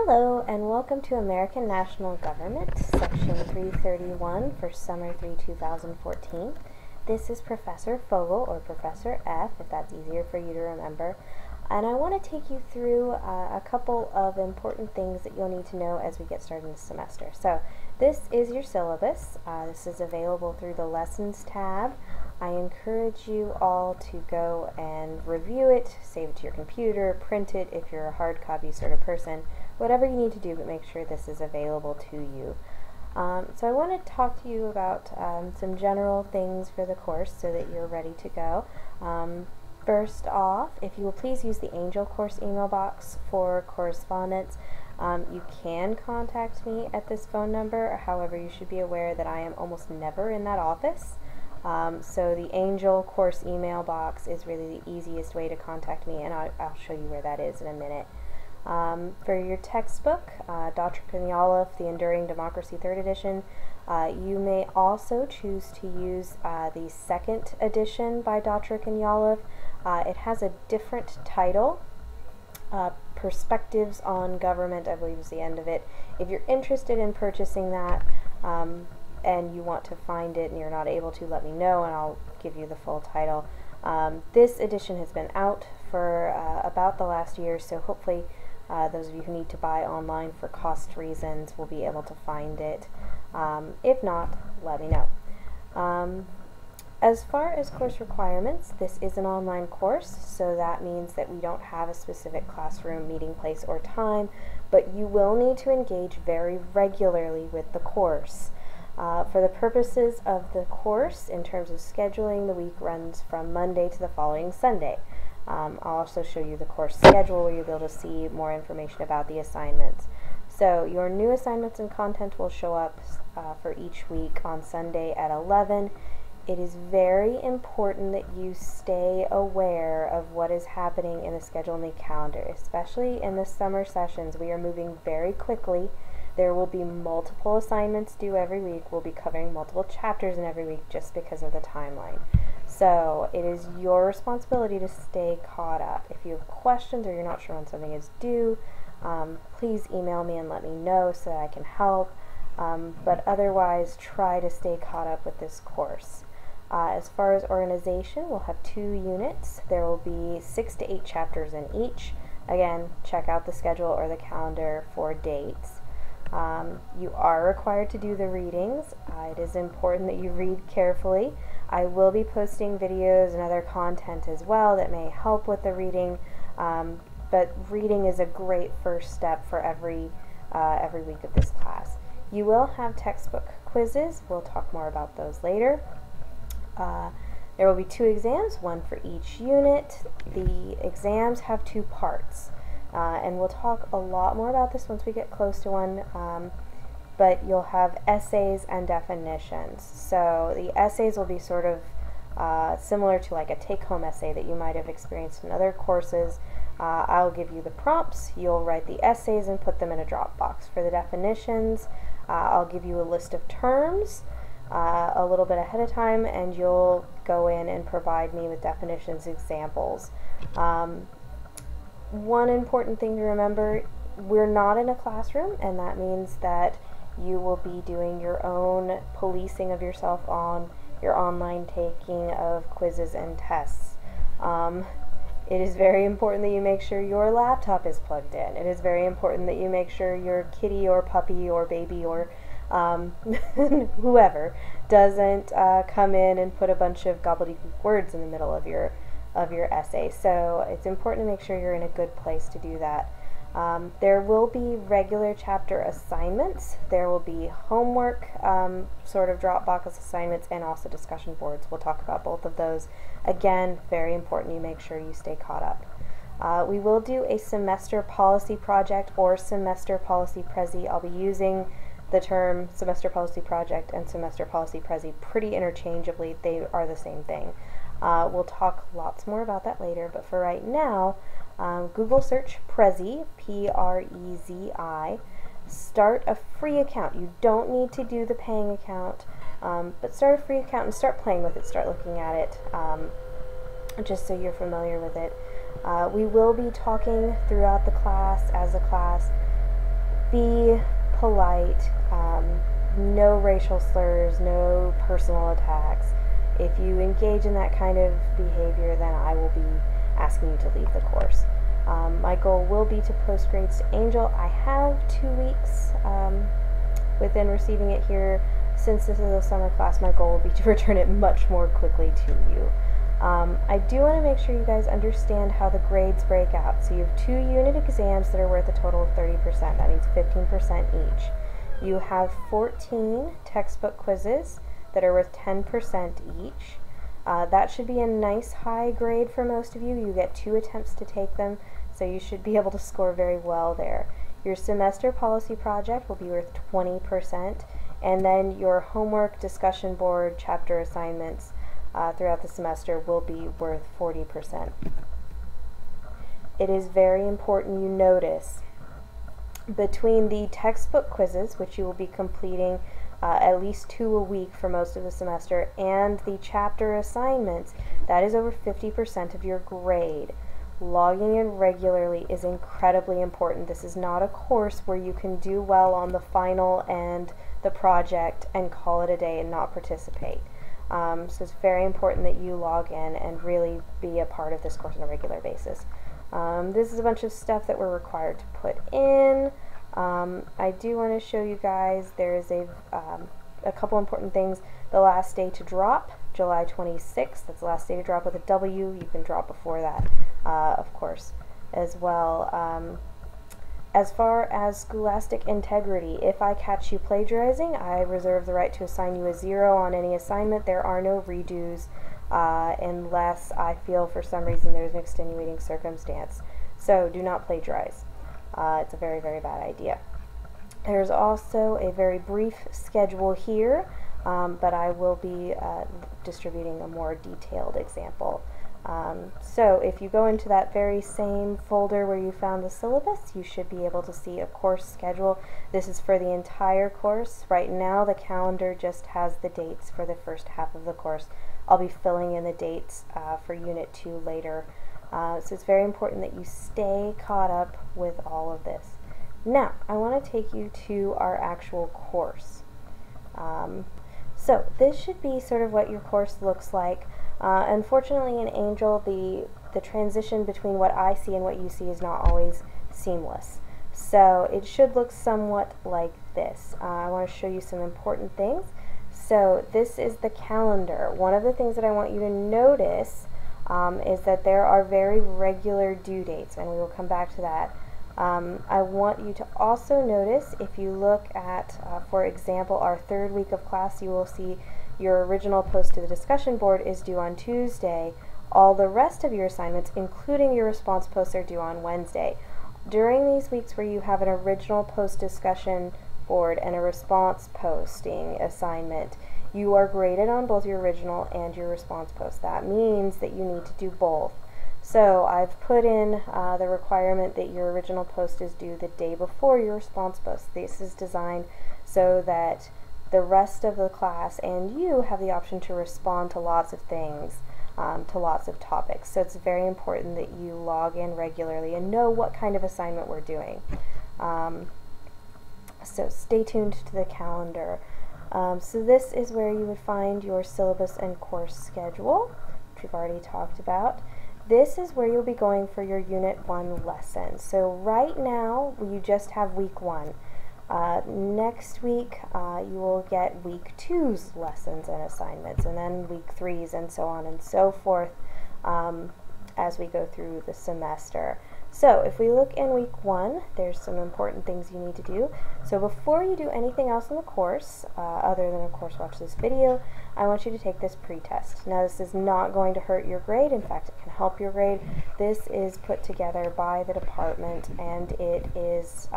Hello and welcome to American National Government, Section 331 for Summer 3 2014. This is Professor Fogel, or Professor F, if that's easier for you to remember. And I want to take you through a couple of important things that you'll need to know as we get started in the semester. So this is your syllabus. This is available through the Lessons tab. I encourage you all to go and review it, save it to your computer, print it if you're a hard copy sort of person, whatever you need to do, but make sure this is available to you. So I want to talk to you about some general things for the course so that you're ready to go. First off, if you will please use the Angel course email box for correspondence. You can contact me at this phone number, however you should be aware that I am almost never in that office. So the Angel course email box is really the easiest way to contact me, and I'll show you where that is in a minute. For your textbook, Dr. Kanyalev, The Enduring Democracy 3rd edition, you may also choose to use the 2nd edition by Dr. Kanyalev. It has a different title. Perspectives on Government, I believe, is the end of it. If you're interested in purchasing that, and you want to find it and you're not able to, let me know and I'll give you the full title. This edition has been out for about the last year, so hopefully those of you who need to buy online for cost reasons will be able to find it. If not, let me know. As far as course requirements, this is an online course, so that means that we don't have a specific classroom, meeting place, or time, but you will need to engage very regularly with the course. For the purposes of the course, in terms of scheduling, the week runs from Monday to the following Sunday. I'll also show you the course schedule where you'll be able to see more information about the assignments. So your new assignments and content will show up for each week on Sunday at 11. It is very important that you stay aware of what is happening in the schedule and the calendar, especially in the summer sessions. We are moving very quickly. There will be multiple assignments due every week. We'll be covering multiple chapters in every week just because of the timeline. So it is your responsibility to stay caught up. If you have questions or you're not sure when something is due, please email me and let me know so that I can help. But otherwise, try to stay caught up with this course. As far as organization, we'll have 2 units. There will be 6 to 8 chapters in each. Again, check out the schedule or the calendar for dates. You are required to do the readings. It is important that you read carefully. I will be posting videos and other content as well that may help with the reading, but reading is a great first step for every week of this class. You will have textbook quizzes. We'll talk more about those later. There will be 2 exams, one for each unit. The exams have 2 parts. And we'll talk a lot more about this once we get close to one, but you'll have essays and definitions. So the essays will be sort of similar to like a take-home essay that you might have experienced in other courses. I'll give you the prompts, you'll write the essays and put them in a Dropbox. For the definitions, I'll give you a list of terms a little bit ahead of time, and you'll go in and provide me with definitions examples. One important thing to remember, we're not in a classroom, and that means that you will be doing your own policing of yourself on your online taking of quizzes and tests. It is very important that you make sure your laptop is plugged in. It is very important that you make sure your kitty or puppy or baby or whoever doesn't come in and put a bunch of gobbledygook words in the middle of your essay. So it's important to make sure you're in a good place to do that. There will be regular chapter assignments. There will be homework, sort of Dropbox assignments, and also discussion boards. We'll talk about both of those. Again, very important you make sure you stay caught up. We will do a semester policy project or semester policy prezi. I'll be using the term semester policy project and semester policy prezi pretty interchangeably. They are the same thing. We'll talk lots more about that later, but for right now, Google search Prezi, P-R-E-Z-I, start a free account. You don't need to do the paying account, but start a free account and start playing with it, start looking at it, just so you're familiar with it. We will be talking throughout the class, as a class, be polite, no racial slurs, no personal attacks. If you engage in that kind of behavior, then I will be asking you to leave the course. My goal will be to post grades to Angel. I have 2 weeks within receiving it here. Since this is a summer class, my goal will be to return it much more quickly to you. I do want to make sure you guys understand how the grades break out. So you have 2 unit exams that are worth a total of 30%. That means 15% each. You have 14 textbook quizzes that are worth 10% each. That should be a nice high grade for most of you. You get 2 attempts to take them, so you should be able to score very well there. Your semester policy project will be worth 20%, and then your homework, discussion board, chapter assignments throughout the semester will be worth 40%. It is very important you notice between the textbook quizzes, which you will be completing at least 2 a week for most of the semester, and the chapter assignments, that is over 50% of your grade. Logging in regularly is incredibly important. This is not a course where you can do well on the final and the project and call it a day and not participate. So it's very important that you log in and really be a part of this course on a regular basis. This is a bunch of stuff that we're required to put in. I do want to show you guys there is a couple important things. The last day to drop, July 26th. That's the last day to drop with a W. You can drop before that, of course, as well. As far as scholastic integrity, if I catch you plagiarizing, I reserve the right to assign you a 0 on any assignment. There are no redos unless I feel for some reason there's an extenuating circumstance. So do not plagiarize. It's a very, very bad idea. There's also a very brief schedule here, but I will be distributing a more detailed example. So if you go into that very same folder where you found the syllabus, you should be able to see a course schedule. This is for the entire course. Right now the calendar just has the dates for the first half of the course. I'll be filling in the dates for Unit 2 later. So it's very important that you stay caught up with all of this. Now, I want to take you to our actual course. So this should be sort of what your course looks like. Unfortunately, in Angel, the transition between what I see and what you see is not always seamless. So it should look somewhat like this. I want to show you some important things. So this is the calendar. One of the things that I want you to notice is that there are very regular due dates, and we will come back to that. I want you to also notice, if you look at, for example, our 3rd week of class, you will see your original post to the discussion board is due on Tuesday. All the rest of your assignments, including your response posts, are due on Wednesday. During these weeks where you have an original post discussion board and a response posting assignment, you are graded on both your original and your response post. That means that you need to do both. So I've put in the requirement that your original post is due the day before your response post. This is designed so that the rest of the class and you have the option to respond to lots of things, to lots of topics. So it's very important that you log in regularly and know what kind of assignment we're doing. So stay tuned to the calendar. So this is where you would find your syllabus and course schedule, which we've already talked about. This is where you'll be going for your Unit 1 lesson. So right now, you just have Week 1. Next week, you will get Week 2's lessons and assignments, and then Week 3's, and so on and so forth as we go through the semester. So if we look in Week 1, there's some important things you need to do. So before you do anything else in the course, other than of course watch this video, I want you to take this pre-test. Now this is not going to hurt your grade. In fact, it can help your grade. This is put together by the department, and it is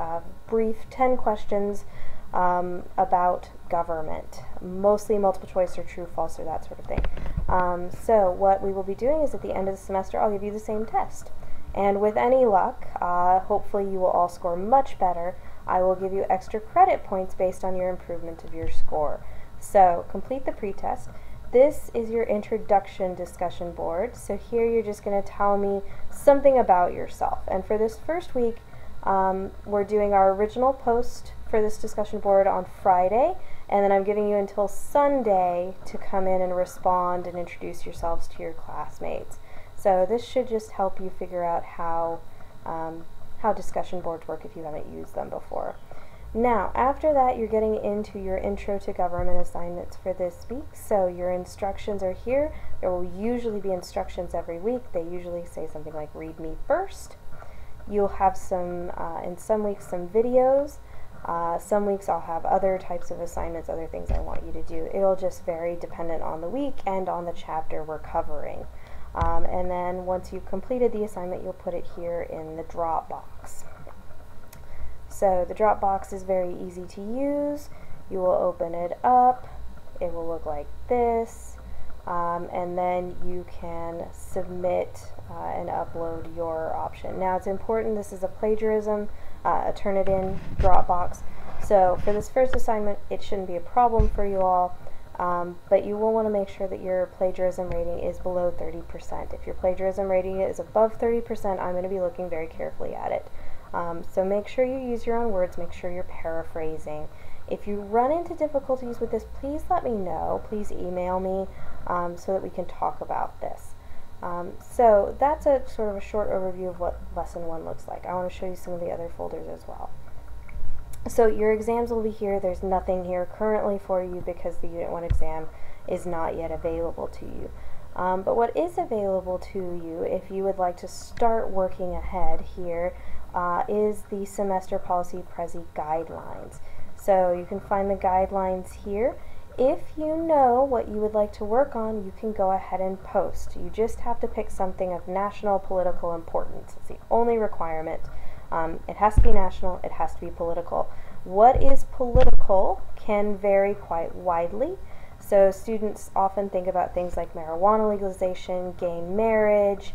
brief 10 questions about government, mostly multiple choice or true, false, or that sort of thing. So what we will be doing is at the end of the semester, I'll give you the same test. And with any luck, hopefully you will all score much better. I will give you extra credit points based on your improvement of your score. So complete the pretest. This is your introduction discussion board. So here you're just going to tell me something about yourself. And for this first week, We're doing our original post for this discussion board on Friday, and then I'm giving you until Sunday to come in and respond and introduce yourselves to your classmates. So this should just help you figure out how discussion boards work if you haven't used them before. Now, after that, you're getting into your Intro to Government assignments for this week. So your instructions are here. There will usually be instructions every week. They usually say something like read me first. You'll have some, in some weeks, some videos. Some weeks I'll have other types of assignments, other things I want you to do. It'll just vary dependent on the week and on the chapter we're covering. And then once you've completed the assignment, you'll put it here in the Dropbox. So the Dropbox is very easy to use. You will open it up. It will look like this. And then you can submit and upload your option. Now it's important, this is a plagiarism, a Turnitin Dropbox. So for this first assignment, it shouldn't be a problem for you all. But you will want to make sure that your plagiarism rating is below 30%. If your plagiarism rating is above 30%, I'm going to be looking very carefully at it. So make sure you use your own words, make sure you're paraphrasing. If you run into difficulties with this, please let me know. Please email me so that we can talk about this. So that's a sort of a short overview of what Lesson 1 looks like. I want to show you some of the other folders as well. So your exams will be here. There's nothing here currently for you because the Unit 1 exam is not yet available to you. But what is available to you, if you would like to start working ahead here, is the Semester Policy Prezi Guidelines. So you can find the guidelines here. If you know what you would like to work on, you can go ahead and post. You just have to pick something of national political importance. It's the only requirement. It has to be national, it has to be political. What is political can vary quite widely. So students often think about things like marijuana legalization, gay marriage,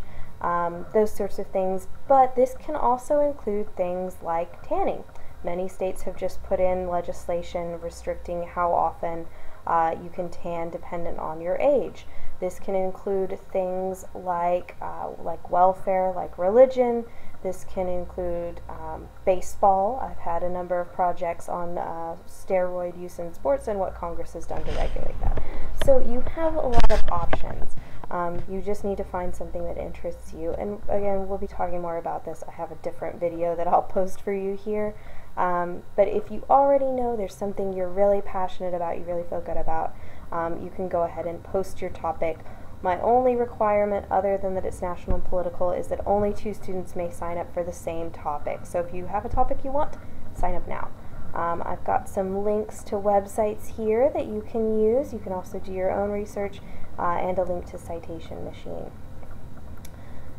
those sorts of things, but this can also include things like tanning. Many states have just put in legislation restricting how often you can tan dependent on your age. This can include things like welfare, like religion. This can include baseball. I've had a number of projects on steroid use in sports and what Congress has done to regulate that. So you have a lot of options. You just need to find something that interests you. And again, we'll be talking more about this. I have a different video that I'll post for you here. But if you already know there's something you're really passionate about, you really feel good about, you can go ahead and post your topic. My only requirement, other than that it's national and political, is that only 2 students may sign up for the same topic. So if you have a topic you want, sign up now. I've got some links to websites here that you can use. You can also do your own research and a link to Citation Machine.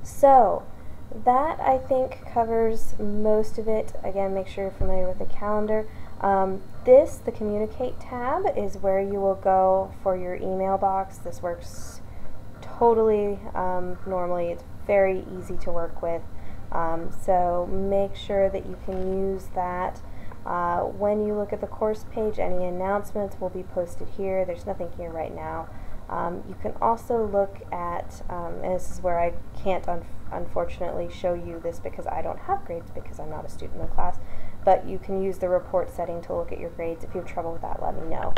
So that, I think, covers most of it. Again, make sure you're familiar with the calendar. The Communicate tab, is where you will go for your email box. This works totally normally. It's very easy to work with. So make sure that you can use that. When you look at the course page, any announcements will be posted here. There's nothing here right now. You can also look at, and this is where I can't unfortunately show you this because I don't have grades because I'm not a student in the class, but you can use the report setting to look at your grades. If you have trouble with that, let me know.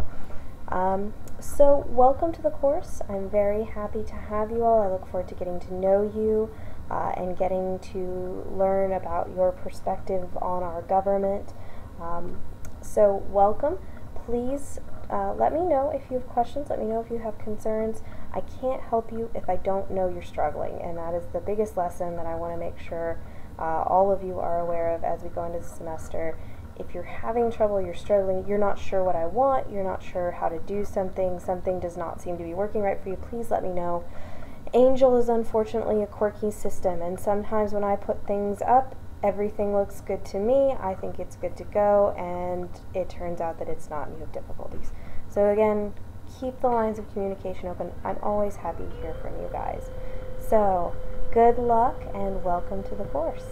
So welcome to the course. I'm very happy to have you all. I look forward to getting to know you and getting to learn about your perspective on our government. So welcome. Please let me know if you have questions. Let me know if you have concerns. I can't help you if I don't know you're struggling, and that is the biggest lesson that I want to make sure all of you are aware of as we go into the semester. If you're having trouble, you're struggling, you're not sure what I want, you're not sure how to do something, something does not seem to be working right for you, please let me know. Angel is unfortunately a quirky system, and sometimes when I put things up, everything looks good to me, I think it's good to go, and it turns out that it's not and you have difficulties. So again, keep the lines of communication open. I'm always happy to hear from you guys. So, good luck and welcome to the course.